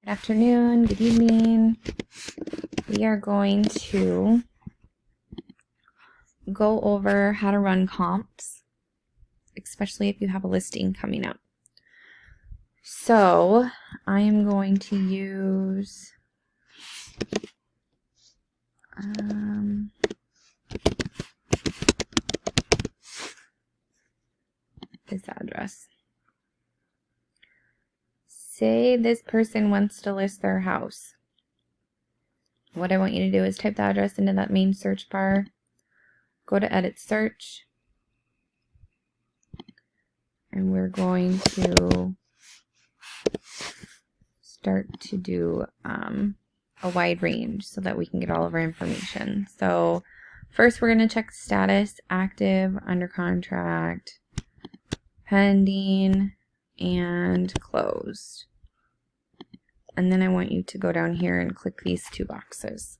Afternoon, good evening. We are going to go over how to run comps, especially if you have a listing coming up. So I am going to use this address. Say this person wants to list their house. What I want you to do is type the address into that main search bar, go to edit search, and we're going to start to do a wide range so that we can get all of our information. So first we're going to check the status: active, under contract, pending, and closed. And then I want you to go down here and click these two boxes.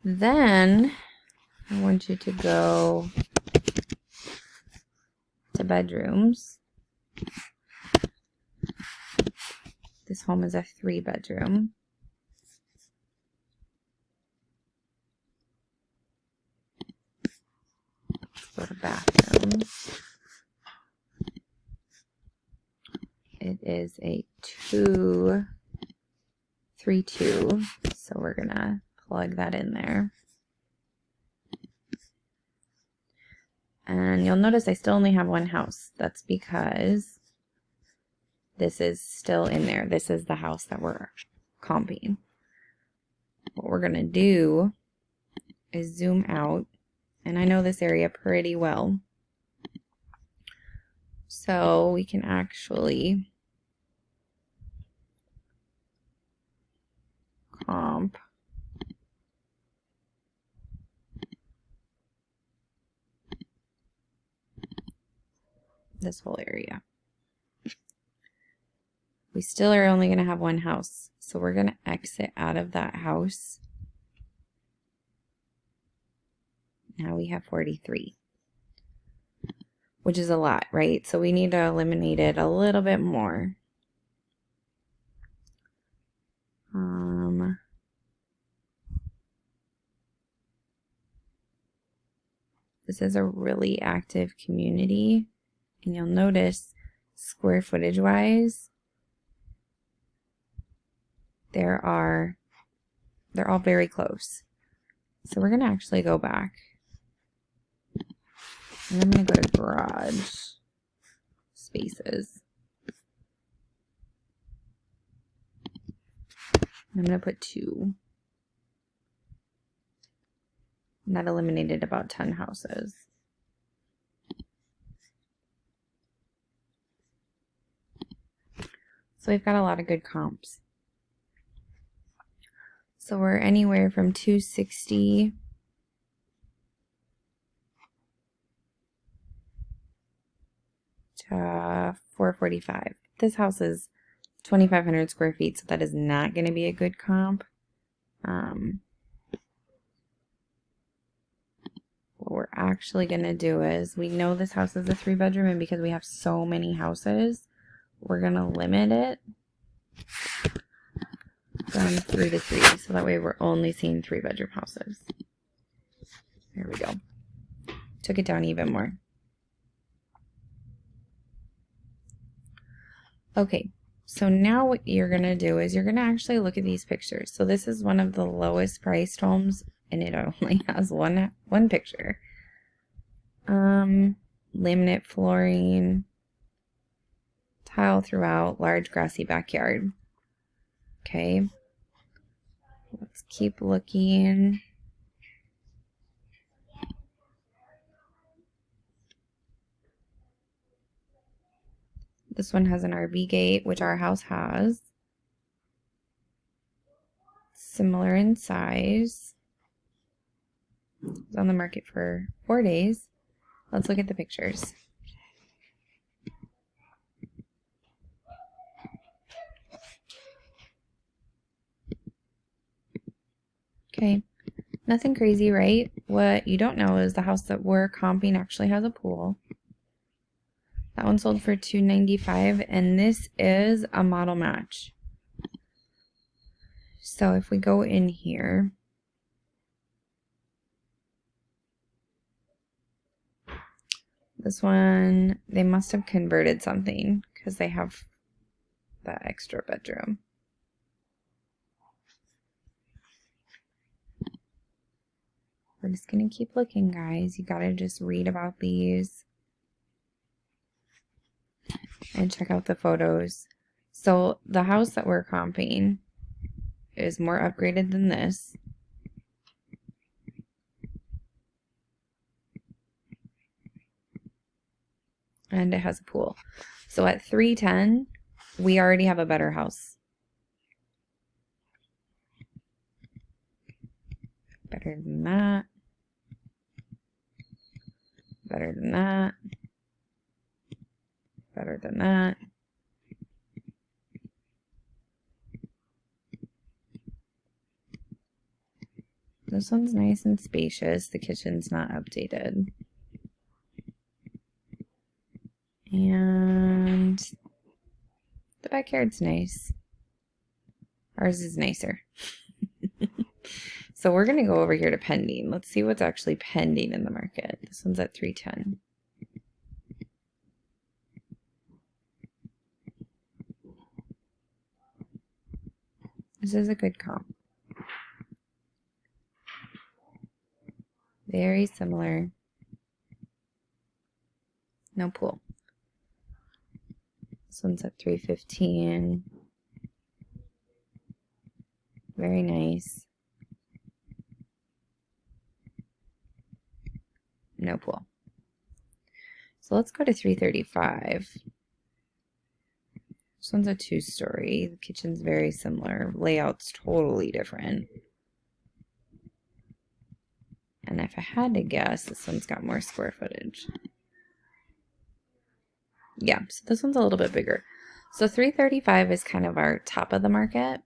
Then I want you to go to bedrooms. This home is a 3-bedroom. Let's go to bathrooms. It is a 2-3-2, so we're gonna plug that in there. And you'll notice I still only have one house. That's because this is still in there. This is the house that we're comping. What we're gonna do is zoom out, and I know this area pretty well, so we can actually comp this whole area. We still are only going to have one house, so we're going to exit out of that house. Now we have 43, which is a lot, right? So we need to eliminate it a little bit more. This is a really active community, and you'll notice square footage wise, they're all very close. So we're going to actually go back. And I'm going to go to garage spaces. I'm going to put 2. And that eliminated about 10 houses. So we've got a lot of good comps. So we're anywhere from 260 to 445. This house is 2,500 square feet, so that is not going to be a good comp. What we're actually going to do is, we know this house is a 3-bedroom, and because we have so many houses, we're going to limit it from 3 to 3, so that way we're only seeing 3-bedroom houses. There we go. Took it down even more. Okay, so now what you're going to do is you're going to actually look at these pictures. So this is one of the lowest priced homes, and it only has one picture. Laminate flooring, tile throughout, large grassy backyard. Okay, let's keep looking. This one has an RV gate, which our house has. Similar in size. It's on the market for 4 days. Let's look at the pictures. Okay, nothing crazy, right? What you don't know is the house that we're comping actually has a pool. That one sold for $295, and this is a model match. So if we go in here, this one, they must have converted something because they have that extra bedroom. We're just going to keep looking, guys. You got to just read about these and check out the photos. So the house that we're comping is more upgraded than this. And it has a pool. So at $310, we already have a better house. Better than that. Better than that. Better than that. This one's nice and spacious. The kitchen's not updated. And the backyard's nice. Ours is nicer. So we're going to go over here to pending. Let's see what's actually pending in the market. This one's at $310. This is a good comp. Very similar. No pool. This one's at $315. Very nice. No pool. So let's go to $335. This one's a 2-story. The kitchen's very similar. Layout's totally different. And if I had to guess, this one's got more square footage. Yeah, so this one's a little bit bigger. So $335 is kind of our top of the market.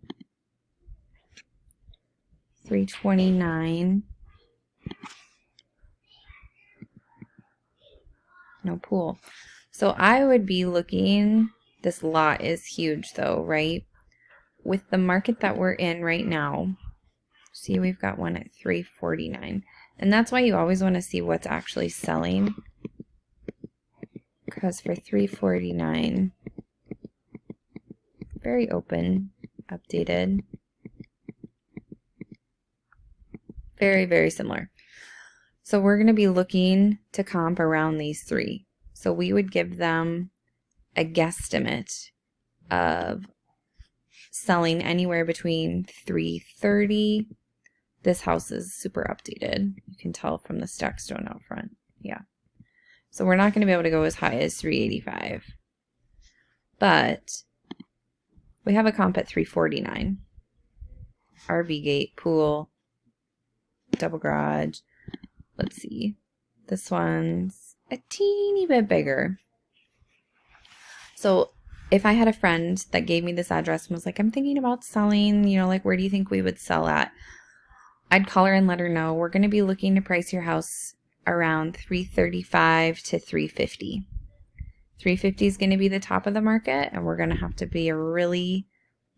$329. No pool. So I would be looking, this lot is huge though, right? With the market that we're in right now, see, we've got one at $349. And that's why you always want to see what's actually selling. Because for $349, very open, updated. Very, very similar. So we're going to be looking to comp around these three. So we would give them a guesstimate of selling anywhere between $330. This house is super updated. You can tell from the stacked stone out front. Yeah. So we're not going to be able to go as high as $385. But we have a comp at $349. RV gate, pool, double garage. Let's see. This one's a teeny bit bigger. So if I had a friend that gave me this address and was like, I'm thinking about selling, you know, like, where do you think we would sell at? I'd call her and let her know we're going to be looking to price your house around $335 to $350. $350 is going to be the top of the market, and we're going to have to be a really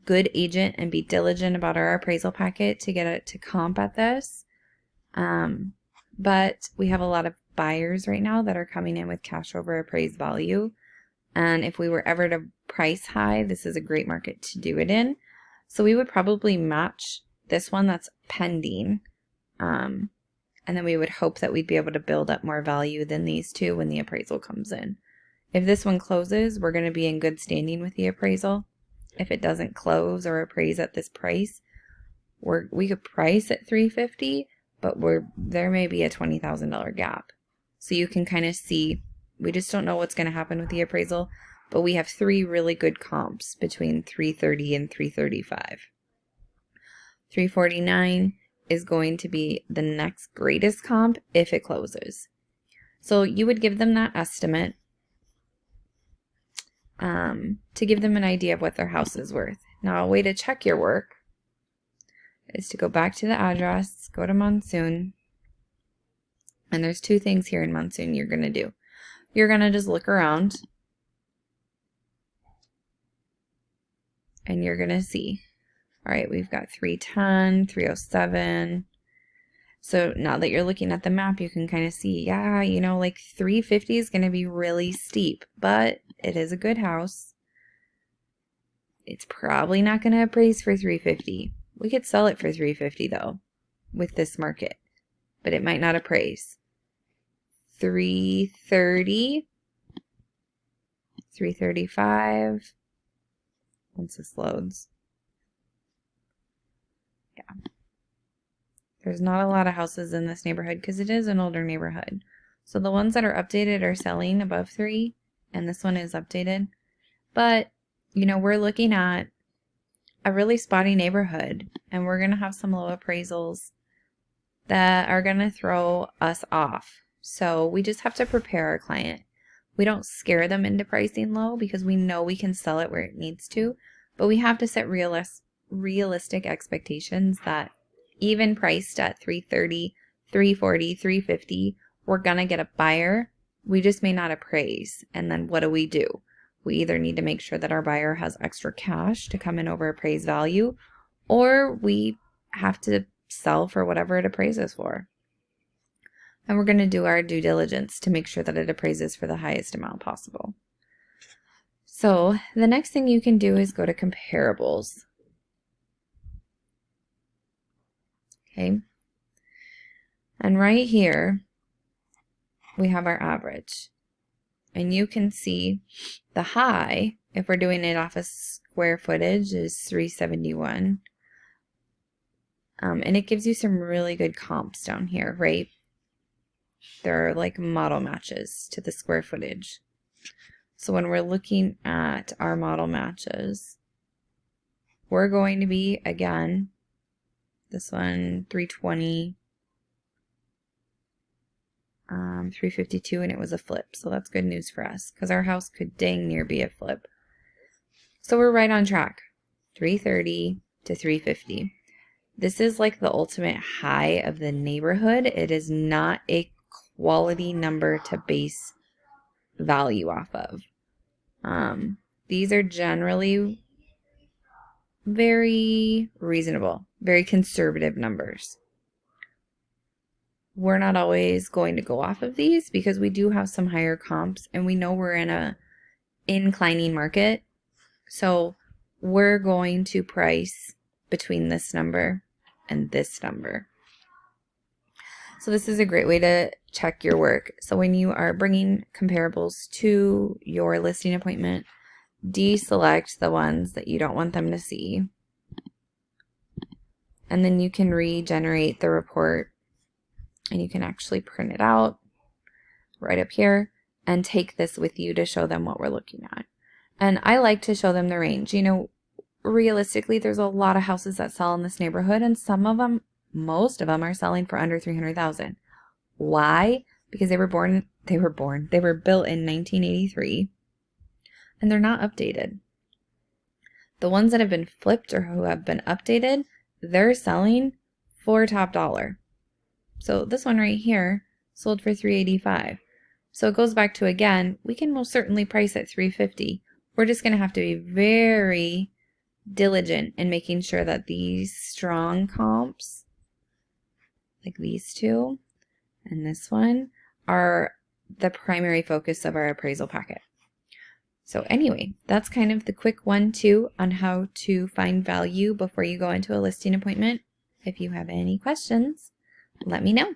good agent and be diligent about our appraisal packet to get it to comp at this. But we have a lot of buyers right now that are coming in with cash over appraised value. And if we were ever to price high, this is a great market to do it in. So we would probably match this one that's pending. And then we would hope that we'd be able to build up more value than these two when the appraisal comes in. If this one closes, we're going to be in good standing with the appraisal. If it doesn't close or appraise at this price, we could price at $350, but there may be a $20,000 gap. So you can kind of see, we just don't know what's going to happen with the appraisal, but we have three really good comps between $330 and $335. $349 is going to be the next greatest comp if it closes. So you would give them that estimate to give them an idea of what their house is worth. Now, a way to check your work is to go back to the address, go to Monsoon, and there's two things here in Monsoon you're going to do. You're going to just look around and you're going to see, all right, we've got 310, 307. So now that you're looking at the map, you can kind of see, yeah, you know, like 350 is going to be really steep, but it is a good house. It's probably not going to appraise for 350. We could sell it for 350 though with this market, but it might not appraise. 330, 335. Once this loads. Yeah. There's not a lot of houses in this neighborhood because it is an older neighborhood. So the ones that are updated are selling above 3, and this one is updated. But, you know, we're looking at a really spotty neighborhood, and we're going to have some low appraisals that are going to throw us off. So we just have to prepare our client. We don't scare them into pricing low because we know we can sell it where it needs to, but we have to set realistic expectations that even priced at 330, 340, 350, we're going to get a buyer. We just may not appraise. And then what do? We either need to make sure that our buyer has extra cash to come in over appraised value, or we have to sell for whatever it appraises for. And we're going to do our due diligence to make sure that it appraises for the highest amount possible. So the next thing you can do is go to comparables. Okay. And right here, we have our average. And you can see the high, if we're doing it off of square footage, is 371. And it gives you some really good comps down here, right? They're like model matches to the square footage. So when we're looking at our model matches, we're going to be, again, this one, 320, 352, and it was a flip. So that's good news for us because our house could dang near be a flip. So we're right on track, 330 to 350. This is like the ultimate high of the neighborhood. It is not a quality number to base value off of. These are generally very reasonable, very conservative numbers. We're not always going to go off of these because we do have some higher comps and we know we're in a inclining market. So we're going to price between this number and this number. So this is a great way to check your work. So when you are bringing comparables to your listing appointment, deselect the ones that you don't want them to see. And then you can regenerate the report and you can actually print it out right up here and take this with you to show them what we're looking at. And I like to show them the range. You know, realistically, there's a lot of houses that sell in this neighborhood, and some of them, most of them are selling for under $300,000. Why? Because they were built in 1983 and they're not updated. The ones that have been flipped or who have been updated, they're selling for top dollar. So this one right here sold for $385. So it goes back to, again, we can most certainly price at $350. We're just going to have to be very diligent in making sure that these strong comps, like these two and this one, are the primary focus of our appraisal packet. So anyway, that's kind of the quick 1-2 on how to find value before you go into a listing appointment. If you have any questions, let me know.